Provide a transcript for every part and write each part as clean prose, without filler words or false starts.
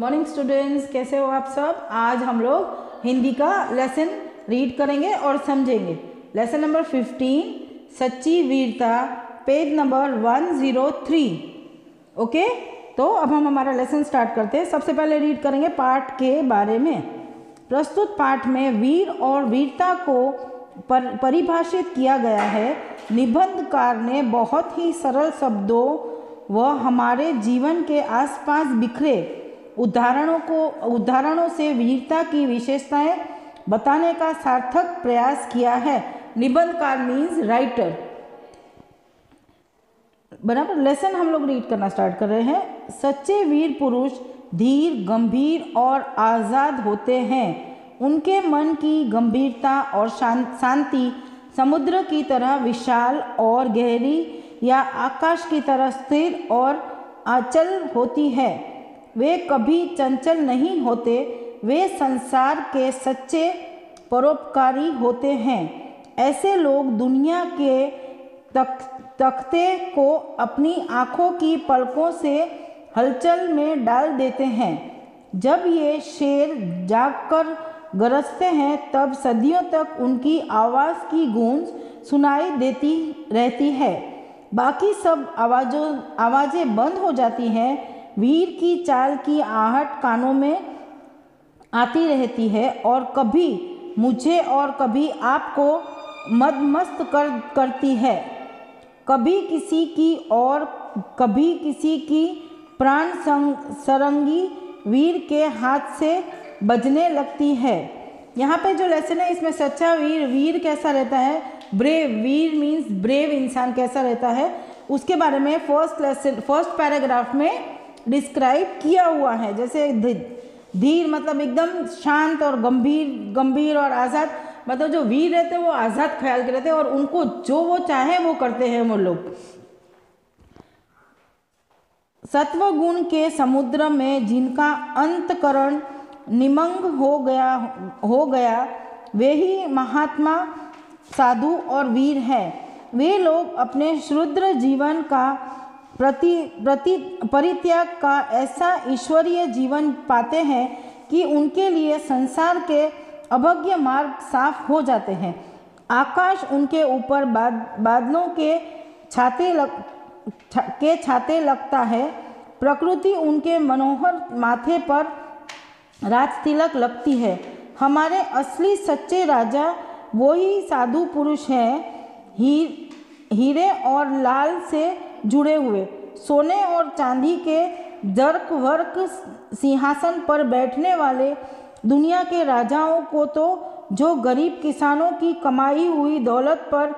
Morning students, कैसे हो आप सब। आज हम लोग हिंदी का लेसन रीड करेंगे और समझेंगे। लेसन नंबर 15 सच्ची वीरता, पेज नंबर 103। ओके, तो अब हम हमारा लेसन स्टार्ट करते हैं। सबसे पहले रीड करेंगे पाठ के बारे में। प्रस्तुत पाठ में वीर और वीरता को परिभाषित किया गया है। निबंधकार ने बहुत ही सरल शब्दों व हमारे जीवन के आसपास बिखरे उदाहरणों से वीरता की विशेषताएं बताने का सार्थक प्रयास किया है। निबंधकार मीन्स राइटर। बराबर। लेसन हम लोग रीड करना स्टार्ट कर रहे हैं। सच्चे वीर पुरुष धीर, गंभीर और आज़ाद होते हैं। उनके मन की गंभीरता और शांति समुद्र की तरह विशाल और गहरी या आकाश की तरह स्थिर और अचल होती है। वे कभी चंचल नहीं होते। वे संसार के सच्चे परोपकारी होते हैं। ऐसे लोग दुनिया के तख्ते को अपनी आँखों की पलकों से हलचल में डाल देते हैं। जब ये शेर जागकर गरजते हैं तब सदियों तक उनकी आवाज़ की गूंज सुनाई देती रहती है। बाकी सब आवाज़ें बंद हो जाती हैं। वीर की चाल की आहट कानों में आती रहती है और कभी मुझे और कभी आपको मदमस्त करती है। कभी किसी की और कभी किसी की प्राण सरंगी वीर के हाथ से बजने लगती है। यहाँ पे जो लेसन है इसमें सच्चा वीर कैसा रहता है, ब्रेव, वीर मीन्स ब्रेव इंसान कैसा रहता है, उसके बारे में फर्स्ट पैराग्राफ में डिस्क्राइब किया हुआ है। जैसे धीर मतलब एकदम शांत और गंभीर और आज़ाद, मतलब जो वीर रहते हैं वो आज़ाद ख्याल के रहते हैं और उनको जो वो चाहे वो करते हैं वो लोग। सत्व गुण के समुद्र में जिनका अंतकरण निमग्न हो गया वे ही महात्मा, साधु और वीर हैं। वे लोग अपने क्षुद्र जीवन का परित्याग का ऐसा ईश्वरीय जीवन पाते हैं कि उनके लिए संसार के अभग्य मार्ग साफ हो जाते हैं। आकाश उनके ऊपर बादलों के छाते लगता है। प्रकृति उनके मनोहर माथे पर राजतिलक लगती है। हमारे असली सच्चे राजा वही साधु पुरुष हैं, हीरे और लाल से जुड़े हुए, सोने और चांदी के जर्क वर्क सिंहासन पर बैठने वाले। दुनिया के राजाओं को तो जो गरीब किसानों की कमाई हुई दौलत पर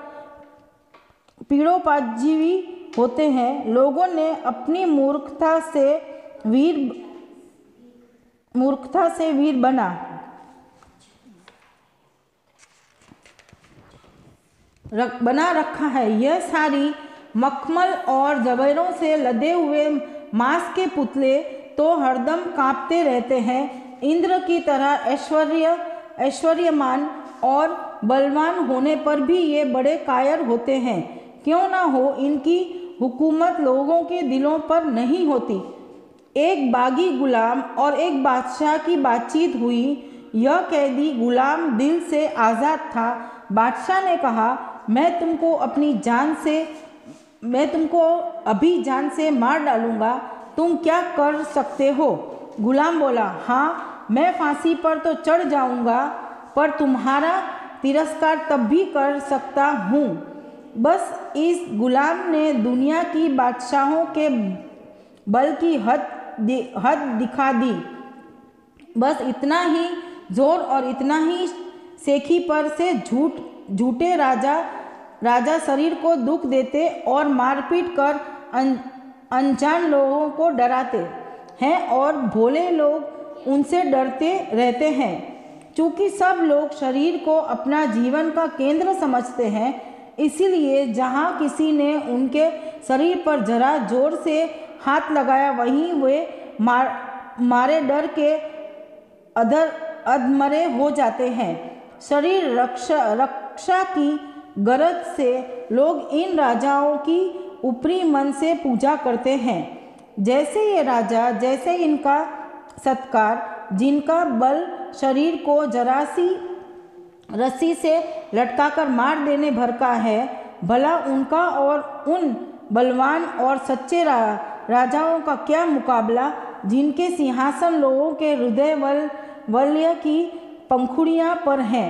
पीड़ोपाजीवी होते हैं। लोगों ने अपनी मूर्खता से वीर बना रखा है। यह सारी मखमल और जबरों से लदे हुए मांस के पुतले तो हरदम कांपते रहते हैं। इंद्र की तरह ऐश्वर्यमान और बलवान होने पर भी ये बड़े कायर होते हैं। क्यों ना हो, इनकी हुकूमत लोगों के दिलों पर नहीं होती। एक बागी गुलाम और एक बादशाह की बातचीत हुई। यह कैदी गुलाम दिल से आज़ाद था। बादशाह ने कहा, मैं तुमको अभी जान से मार डालूंगा। तुम क्या कर सकते हो? गुलाम बोला, हाँ, मैं फांसी पर तो चढ़ जाऊंगा, पर तुम्हारा तिरस्कार तब भी कर सकता हूँ। बस इस गुलाम ने दुनिया की बादशाहों के बल की हद दिखा दी। बस इतना ही जोर और इतना ही सेखी पर से झूठे राजा शरीर को दुख देते और मारपीट कर अनजान लोगों को डराते हैं और भोले लोग उनसे डरते रहते हैं। चूँकि सब लोग शरीर को अपना जीवन का केंद्र समझते हैं, इसीलिए जहाँ किसी ने उनके शरीर पर जरा जोर से हाथ लगाया वहीं वे मारे डर के अधमरे हो जाते हैं। शरीर रक्षा की गरज से लोग इन राजाओं की ऊपरी मन से पूजा करते हैं। जैसे ये राजा, जैसे इनका सत्कार, जिनका बल शरीर को जरासी रस्सी से लटकाकर मार देने भर का है, भला उनका और उन बलवान और सच्चे राजाओं का क्या मुकाबला, जिनके सिंहासन लोगों के हृदय वलय की पंखुड़ियाँ पर हैं।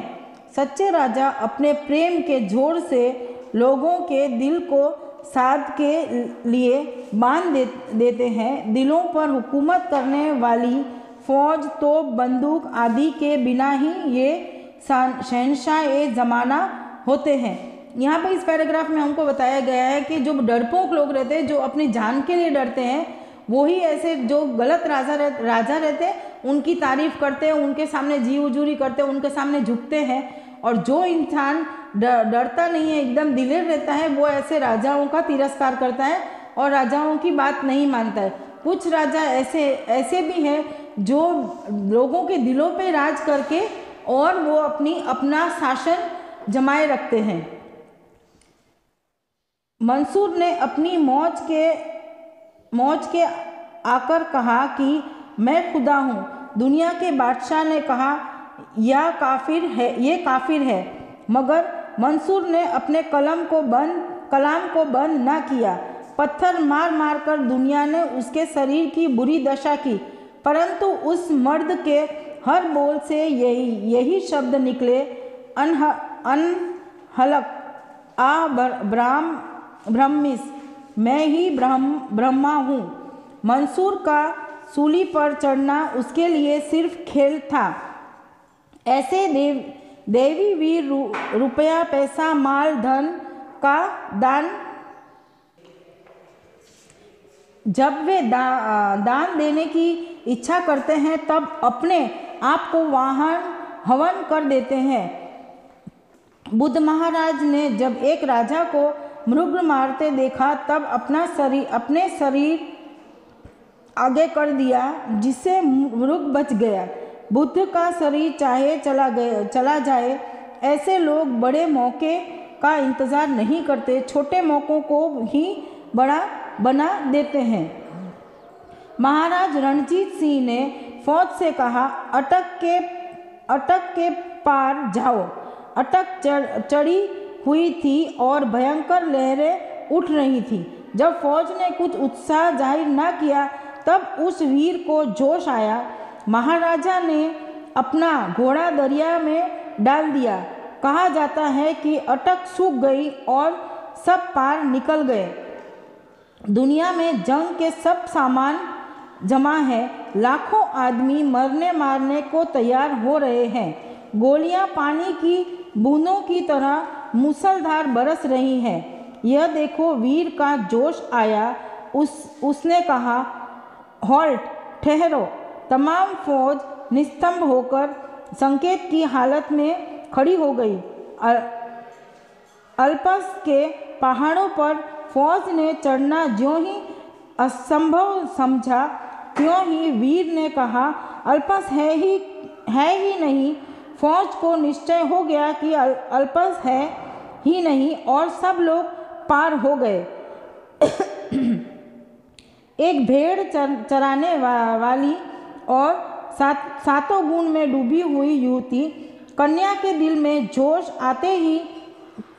सच्चे राजा अपने प्रेम के जोर से लोगों के दिल को साध के लिए बांध देते हैं। दिलों पर हुकूमत करने वाली फौज, तोप, बंदूक आदि के बिना ही ये शहंशाह ज़माना होते हैं। यहाँ पर इस पैराग्राफ में हमको बताया गया है कि जो डरपोक लोग रहते हैं, जो अपनी जान के लिए डरते हैं, वही ऐसे जो गलत राजा रहते हैं उनकी तारीफ करते हैं, उनके सामने जी हुजूरी करते हैं, उनके सामने झुकते हैं। और जो इंसान डरता नहीं है, एकदम दिलेर रहता है, वो ऐसे राजाओं का तिरस्कार करता है और राजाओं की बात नहीं मानता है। कुछ राजा ऐसे भी हैं जो लोगों के दिलों पे राज करके और वो अपना शासन जमाए रखते हैं। मंसूर ने अपनी मौज के आकर कहा कि मैं खुदा हूँ। दुनिया के बादशाह ने कहा ये काफिर है, मगर मंसूर ने अपने कलाम को बंद ना किया। पत्थर मार मार कर दुनिया ने उसके शरीर की बुरी दशा की, परंतु उस मर्द के हर बोल से यही शब्द निकले, अनहलक आ ब्रह्मिस, मैं ही ब्रह्मा हूँ। मंसूर का सूली पर चढ़ना उसके लिए सिर्फ खेल था। ऐसे देवी वीर रुपया, पैसा, माल, धन का दान, जब वे दान देने की इच्छा करते हैं तब अपने आप को हवन कर देते हैं। बुद्ध महाराज ने जब एक राजा को मृग मारते देखा तब अपने शरीर आगे कर दिया, जिससे मृग बच गया। बुद्ध का शरीर चाहे चला जाए। ऐसे लोग बड़े मौके का इंतज़ार नहीं करते, छोटे मौक़ों को ही बड़ा बना देते हैं। महाराज रणजीत सिंह ने फौज से कहा, अटक के पार जाओ। अटक चढ़ी हुई थी और भयंकर लहरें उठ रही थी। जब फौज ने कुछ उत्साह जाहिर न किया तब उस वीर को जोश आया। महाराजा ने अपना घोड़ा दरिया में डाल दिया। कहा जाता है कि अटक सूख गई और सब पार निकल गए। दुनिया में जंग के सब सामान जमा है। लाखों आदमी मरने मारने को तैयार हो रहे हैं। गोलियां पानी की बूंदों की तरह मूसलधार बरस रही हैं। यह देखो, वीर का जोश आया। उसने कहा, हॉल्ट, ठहरो। तमाम फौज निस्तंभ होकर संकेत की हालत में खड़ी हो गई। अल्पस के पहाड़ों पर फौज ने चढ़ना ज्यों ही असंभव समझा, त्यों ही वीर ने कहा, अल्पस है ही नहीं। फौज को निश्चय हो गया कि अल्पस है ही नहीं और सब लोग पार हो गए। एक भेड़ चराने वाली और सातों गुण में डूबी हुई युवती कन्या के दिल में जोश आते ही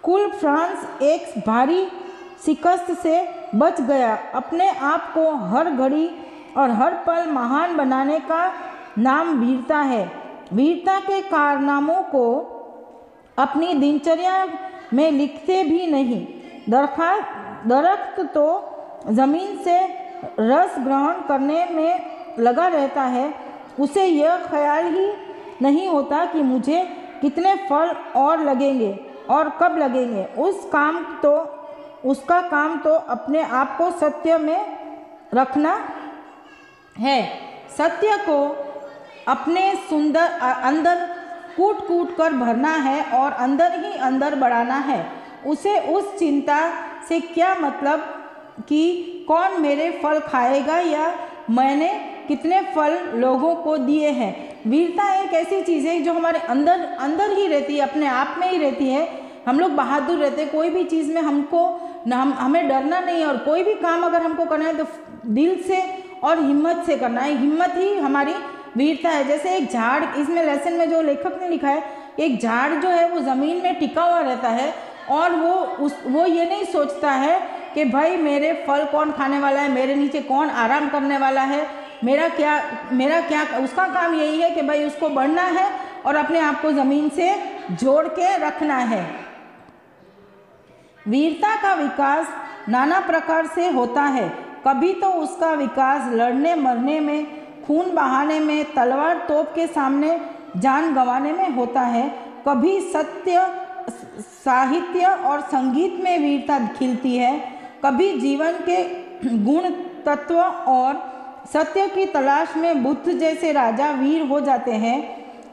कुल फ्रांस एक भारी शिकस्त से बच गया। अपने आप को हर घड़ी और हर पल महान बनाने का नाम वीरता है। वीरता के कारनामों को अपनी दिनचर्या में लिखते भी नहीं। दरख्त तो ज़मीन से रस ग्रहण करने में लगा रहता है, उसे यह ख्याल ही नहीं होता कि मुझे कितने फल और लगेंगे और कब लगेंगे। उसका काम तो अपने आप को सत्य में रखना है, सत्य को अपने अंदर कूट कूट कर भरना है और अंदर ही अंदर बढ़ाना है। उसे उस चिंता से क्या मतलब कि कौन मेरे फल खाएगा या मैंने कितने फल लोगों को दिए हैं। वीरता एक ऐसी चीज़ है जो हमारे अंदर ही रहती है, अपने आप में ही रहती है। हम लोग बहादुर रहते हैं, कोई भी चीज़ में हमें डरना नहीं है और कोई भी काम अगर हमको करना है तो दिल से और हिम्मत से करना है। हिम्मत ही हमारी वीरता है। जैसे एक झाड़, इसमें लेसन में जो लेखक ने लिखा है, एक झाड़ जो है वो ज़मीन में टिका हुआ रहता है और वो ये नहीं सोचता है कि भाई मेरे फल कौन खाने वाला है, मेरे नीचे कौन आराम करने वाला है, मेरा क्या। उसका काम यही है कि भाई उसको बढ़ना है और अपने आप को ज़मीन से जोड़ के रखना है। वीरता का विकास नाना प्रकार से होता है। कभी तो उसका विकास लड़ने मरने में, खून बहाने में, तलवार तोप के सामने जान गंवाने में होता है। कभी सत्य, साहित्य और संगीत में वीरता खिलती है। कभी जीवन के गुण तत्व और सत्य की तलाश में बुद्ध जैसे राजा वीर हो जाते हैं।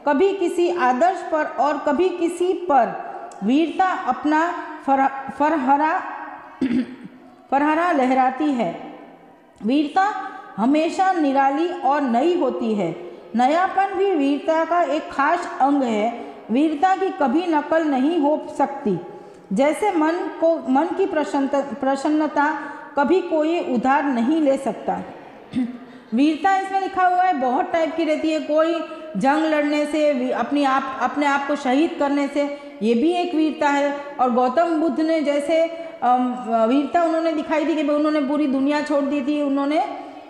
कभी किसी आदर्श पर और कभी किसी पर वीरता अपना फरहरा लहराती है। वीरता हमेशा निराली और नई होती है। नयापन भी वीरता का एक खास अंग है। वीरता की कभी नकल नहीं हो सकती। जैसे मन की प्रसन्नता कभी कोई उधार नहीं ले सकता। वीरता इसमें लिखा हुआ है बहुत टाइप की रहती है। कोई जंग लड़ने से, अपने आप को शहीद करने से, ये भी एक वीरता है। और गौतम बुद्ध ने जैसे वीरता उन्होंने दिखाई थी कि उन्होंने पूरी दुनिया छोड़ दी थी, उन्होंने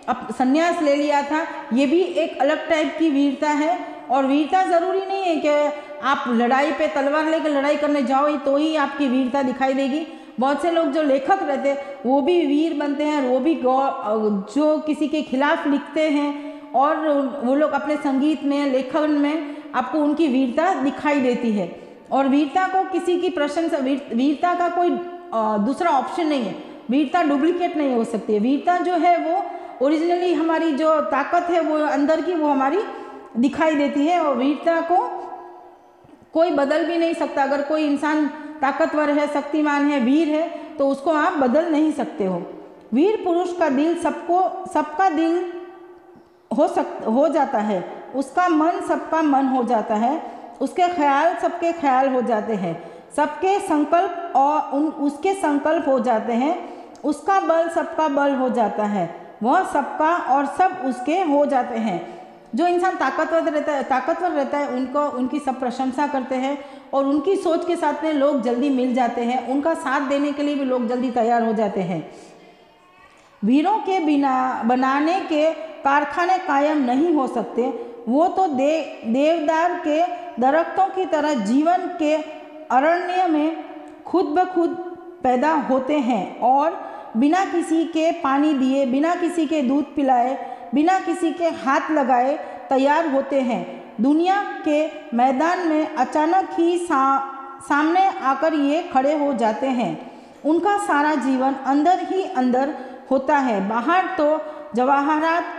संन्यास ले लिया था, ये भी एक अलग टाइप की वीरता है। और वीरता ज़रूरी नहीं है कि आप लड़ाई पे तलवार लेकर लड़ाई करने जाओ तो ही आपकी वीरता दिखाई देगी। बहुत से लोग जो लेखक रहते हैं वो भी वीर बनते हैं, वो भी जो किसी के खिलाफ लिखते हैं और वो लोग अपने संगीत में, लेखन में आपको उनकी वीरता दिखाई देती है। और वीरता को किसी की प्रशंसा, वीरता का कोई दूसरा ऑप्शन नहीं है। वीरता डुप्लीकेट नहीं हो सकती है। वीरता जो है वो ओरिजिनली हमारी जो ताकत है वो अंदर की, वो हमारी दिखाई देती है। और वीरता को कोई बदल भी नहीं सकता। अगर कोई इंसान ताकतवर है, शक्तिमान है, वीर है, तो उसको आप बदल नहीं सकते हो। वीर पुरुष का दिल सबका दिल हो जाता है। उसका मन सबका मन हो जाता है। उसके ख्याल सबके ख्याल हो जाते हैं। सबके संकल्प और उसके संकल्प हो जाते हैं। उसका बल सबका बल हो जाता है। वह सबका और सब उसके हो जाते हैं। जो इंसान ताकतवर रहता है उनकी सब प्रशंसा करते हैं और उनकी सोच के साथ में लोग जल्दी मिल जाते हैं। उनका साथ देने के लिए भी लोग जल्दी तैयार हो जाते हैं। वीरों के बिना बनाने के कारखाने कायम नहीं हो सकते। वो तो देवदार के दरख्तों की तरह जीवन के अरण्य में खुद ब खुद पैदा होते हैं और बिना किसी के पानी दिए, बिना किसी के दूध पिलाए, बिना किसी के हाथ लगाए तैयार होते हैं। दुनिया के मैदान में अचानक ही सामने आकर ये खड़े हो जाते हैं। उनका सारा जीवन अंदर ही अंदर होता है। बाहर तो जवाहरात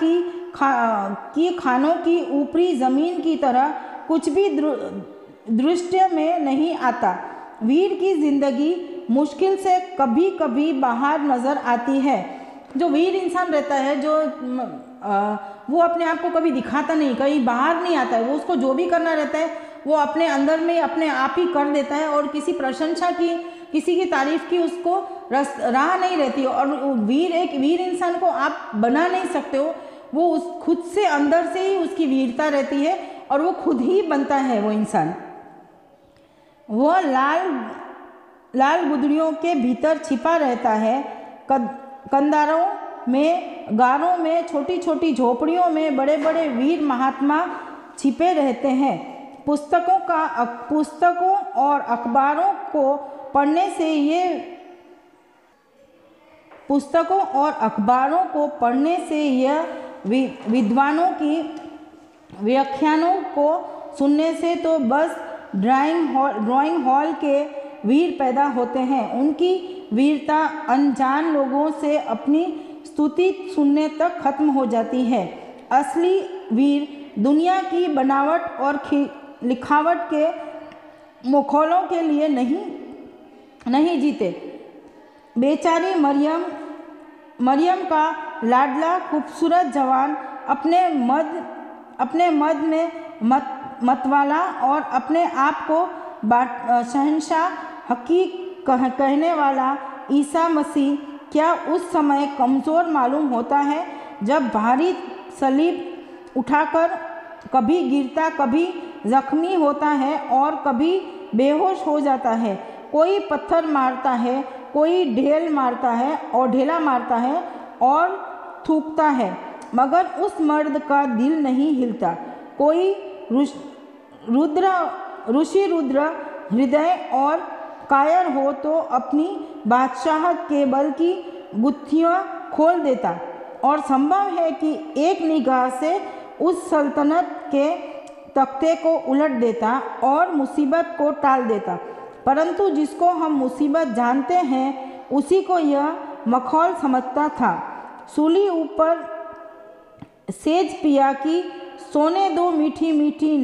की खानों की ऊपरी ज़मीन की तरह कुछ भी दृष्टि में नहीं आता। वीर की जिंदगी मुश्किल से कभी कभी बाहर नज़र आती है। जो वीर इंसान रहता है, जो वो अपने आप को कभी दिखाता नहीं, कहीं बाहर नहीं आता है। वो उसको जो भी करना रहता है वो अपने अंदर में अपने आप ही कर देता है और किसी प्रशंसा की, किसी की तारीफ की उसको राह नहीं रहती। और एक वीर इंसान को आप बना नहीं सकते हो। वो खुद से अंदर से ही उसकी वीरता रहती है और वो खुद ही बनता है वो इंसान। वह लाल गुदड़ियों के भीतर छिपा रहता है। कंधारों में, गारों में, छोटी छोटी झोपड़ियों में बड़े बड़े वीर महात्मा छिपे रहते हैं। पुस्तकों और अखबारों को पढ़ने से यह विद्वानों की व्याख्यानों को सुनने से तो बस ड्राइंग हॉल के वीर पैदा होते हैं। उनकी वीरता अनजान लोगों से अपनी स्तुति सुनने तक खत्म हो जाती है। असली वीर दुनिया की बनावट और लिखावट के मुखौलों के लिए नहीं जीते। बेचारी मरियम का लाडला खूबसूरत जवान अपने मद में मतवाला और अपने आप को शहंशाह हकीक कहने वाला ईसा मसीह क्या उस समय कमज़ोर मालूम होता है? जब भारी सलीब उठाकर कभी गिरता, कभी जख्मी होता है और कभी बेहोश हो जाता है। कोई पत्थर मारता है, कोई ढेला मारता है और थूकता है, मगर उस मर्द का दिल नहीं हिलता। कोई ऋषि रुद्र हृदय और कायर हो तो अपनी बादशाहत के बल की गुत्थियाँ खोल देता और संभव है कि एक निगाह से उस सल्तनत के तख्ते को उलट देता और मुसीबत को टाल देता। परंतु जिसको हम मुसीबत जानते हैं उसी को यह मखौल समझता था। सूली ऊपर सेज पिया की सोने दो मीठी मीठी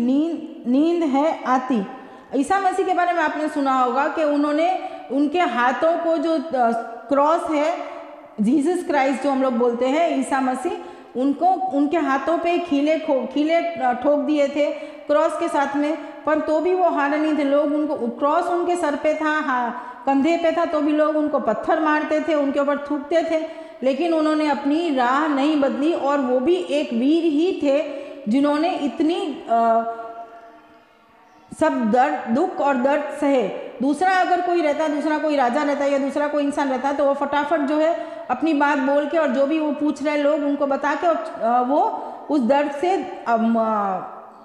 नींद है आती। ईसा मसीह के बारे में आपने सुना होगा कि उन्होंने उनके हाथों को जो क्रॉस है, जीसस क्राइस्ट जो हम लोग बोलते हैं ईसा मसीह, उनको उनके हाथों पे खीले ठोक दिए थे क्रॉस के साथ में, पर तो भी वो हारे नहीं थे। लोग उनको, क्रॉस उनके सर पे था, कंधे पे था, तो भी लोग उनको पत्थर मारते थे, उनके ऊपर थूकते थे, लेकिन उन्होंने अपनी राह नहीं बदली और वो भी एक वीर ही थे जिन्होंने इतनी सब दुख और दर्द सहे। दूसरा अगर कोई रहता, दूसरा कोई राजा रहता या दूसरा कोई इंसान रहता तो वो फटाफट जो है अपनी बात बोल के और जो भी वो पूछ रहे लोग उनको बता के और वो उस दर्द से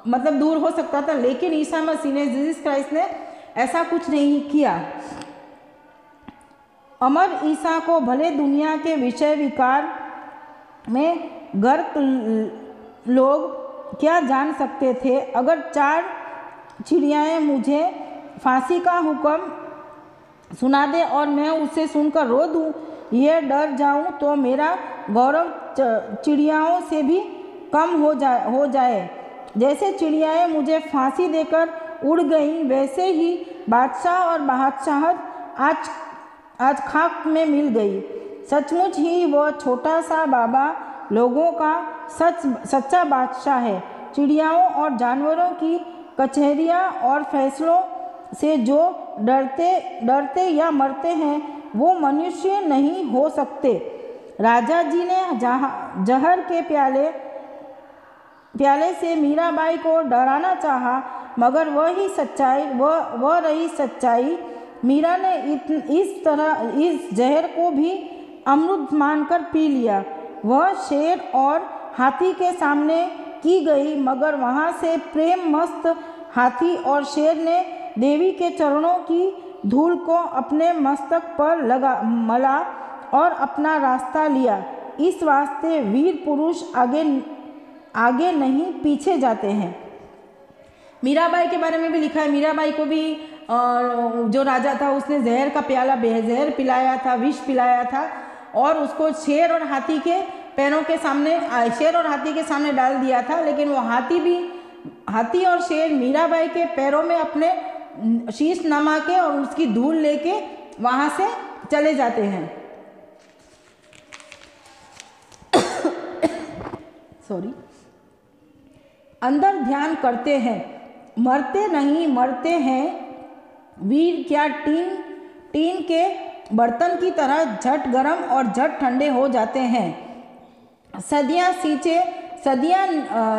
मतलब दूर हो सकता था, लेकिन ईसा मसीह ने, जीसस क्राइस्ट ने ऐसा कुछ नहीं किया। अमर ईसा को भले दुनिया के विषय विकार में गर्क लोग क्या जान सकते थे। अगर 4 चिड़ियाएँ मुझे फांसी का हुक्म सुना दे और मैं उसे सुनकर रो दूँ, ये डर जाऊँ तो मेरा गौरव चिड़ियाओं से भी कम हो जाए। जैसे चिड़ियाएँ मुझे फांसी देकर उड़ गईं, वैसे ही बादशाह और बादशाहत आज खाक में मिल गई। सचमुच ही वह छोटा सा बाबा लोगों का सच्चा बादशाह है। चिड़ियाओं और जानवरों की कचहरियाँ और फैसलों से जो डरते या मरते हैं वो मनुष्य नहीं हो सकते। राजा जी ने जहर के प्याले से मीराबाई को डराना चाहा, मगर वह रही सच्चाई। मीरा ने इस जहर को भी अमृत मानकर पी लिया। वह शेर और हाथी के सामने की गई, मगर वहाँ से प्रेम मस्त हाथी और शेर ने देवी के चरणों की धूल को अपने मस्तक पर मला और अपना रास्ता लिया। इस वास्ते वीर पुरुष आगे नहीं पीछे जाते हैं। मीराबाई के बारे में भी लिखा है। मीराबाई को भी जो राजा था उसने जहर का प्याला जहर पिलाया था, विष पिलाया था और उसको शेर और हाथी के पैरों के सामने, शेर और हाथी के सामने डाल दिया था। लेकिन वो हाथी और शेर मीराबाई के पैरों में अपने शीश नमा के और उसकी धूल लेके वहाँ से चले जाते हैं। सॉरी। अंदर ध्यान करते हैं, मरते नहीं मरते हैं वीर क्या टीन के बर्तन की तरह झट गरम और झट ठंडे हो जाते हैं।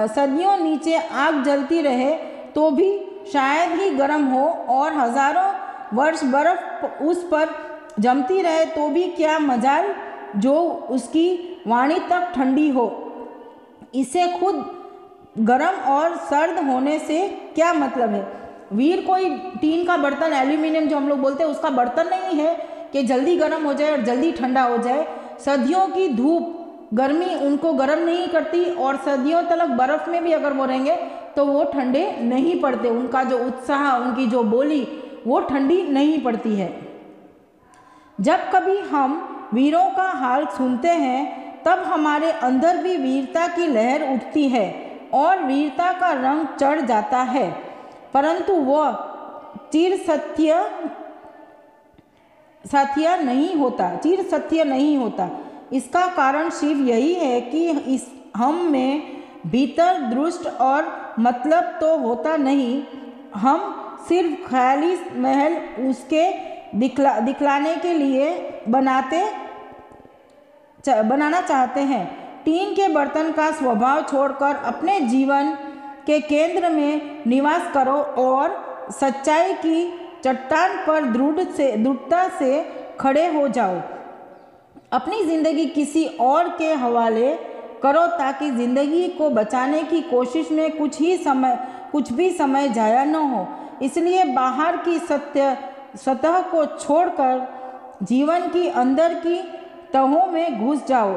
सदियों नीचे आग जलती रहे तो भी शायद ही गर्म हो और हजारों वर्ष बर्फ उस पर जमती रहे तो भी क्या मजाल जो उसकी वाणी तक ठंडी हो। इसे खुद गर्म और सर्द होने से क्या मतलब है। वीर कोई टीन का बर्तन, एल्यूमिनियम जो हम लोग बोलते हैं उसका बर्तन नहीं है कि जल्दी गर्म हो जाए और जल्दी ठंडा हो जाए। सदियों की धूप गर्मी उनको गर्म नहीं करती और सदियों तक बर्फ़ में भी अगर वो रहेंगे तो वो ठंडे नहीं पड़ते। उनका जो उत्साह, उनकी जो बोली वो ठंडी नहीं पड़ती है। जब कभी हम वीरों का हाल सुनते हैं तब हमारे अंदर भी वीरता की लहर उठती है और वीरता का रंग चढ़ जाता है, परंतु वह चिर सत्य नहीं होता। इसका कारण सिर्फ यही है कि हम में भीतर दृष्ट और मतलब तो होता नहीं। हम सिर्फ ख्याली महल उसके दिखलाने के लिए बनाना चाहते हैं। टीन के बर्तन का स्वभाव छोड़कर अपने जीवन के केंद्र में निवास करो और सच्चाई की चट्टान पर दृढ़ता से खड़े हो जाओ। अपनी ज़िंदगी किसी और के हवाले करो ताकि ज़िंदगी को बचाने की कोशिश में कुछ भी समय जाया न हो। इसलिए बाहर की सतह को छोड़कर जीवन की अंदर की तहों में घुस जाओ,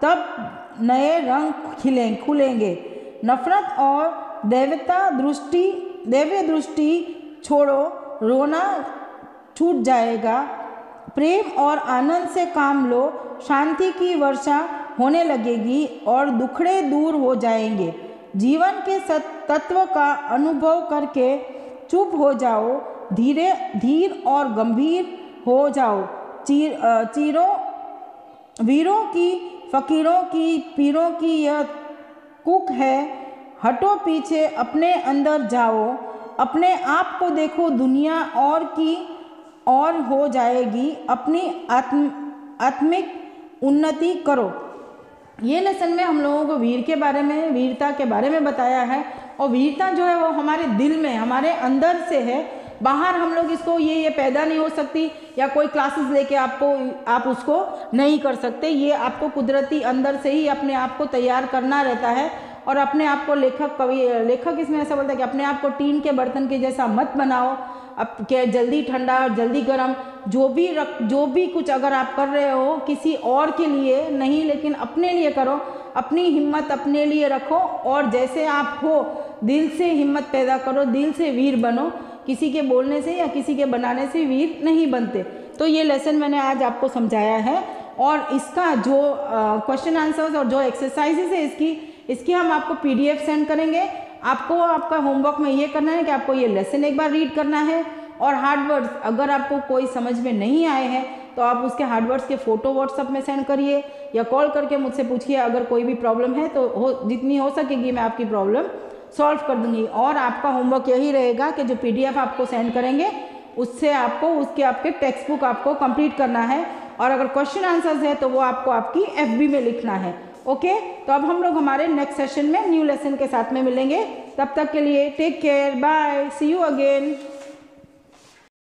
तब नए रंग खुलेंगे। नफरत और दैव्य दृष्टि छोड़ो, रोना छूट जाएगा। प्रेम और आनंद से काम लो, शांति की वर्षा होने लगेगी और दुखड़े दूर हो जाएंगे। जीवन के तत्व का अनुभव करके चुप हो जाओ, धीर और गंभीर हो जाओ। वीरों की, फकीरों की, पीरों की यह कुक है। हटो पीछे, अपने अंदर जाओ, अपने आप को देखो, दुनिया और की और हो जाएगी। अपनी आत्मिक उन्नति करो। ये लेसन में हम लोगों को वीरता के बारे में बताया है। और वीरता जो है वो हमारे दिल में, हमारे अंदर से है। बाहर हम लोग इसको ये पैदा नहीं हो सकती, या कोई क्लासेस लेके आप उसको नहीं कर सकते। ये आपको कुदरती अंदर से ही अपने आप को तैयार करना रहता है। और अपने आप को लेखक इसमें ऐसा बोलता है कि अपने आप को टीन के बर्तन के जैसा मत बनाओ। अब क्या जल्दी ठंडा और जल्दी गर्म जो भी कुछ अगर आप कर रहे हो किसी और के लिए नहीं, लेकिन अपने लिए करो। अपनी हिम्मत अपने लिए रखो और जैसे आप हो दिल से हिम्मत पैदा करो, दिल से वीर बनो। किसी के बोलने से या किसी के बनाने से वीर नहीं बनते। तो ये लेसन मैंने आज आपको समझाया है। और इसका जो क्वेश्चन आंसर्स और जो एक्सरसाइजेस है इसकी हम आपको PDF सेंड करेंगे। आपको आपका होमवर्क में ये करना है कि आपको ये लेसन एक बार रीड करना है। और हार्ड वर्ड्स अगर आपको कोई समझ में नहीं आए हैं तो आप उसके हार्ड वर्ड्स के फ़ोटो व्हाट्सएप में सेंड करिए या कॉल करके मुझसे पूछिए। अगर कोई भी प्रॉब्लम है तो जितनी हो सकेगी मैं आपकी प्रॉब्लम सॉल्व कर दूंगी। और आपका होमवर्क यही रहेगा कि जो PDF आपको सेंड करेंगे उससे आपके टेक्स्ट बुक आपको कंप्लीट करना है। और अगर क्वेश्चन आंसर्स है तो वो आपको आपकी FB में लिखना है। ओके, तो अब हम लोग हमारे नेक्स्ट सेशन में न्यू लेसन के साथ में मिलेंगे। तब तक के लिए take care, bye, see you again.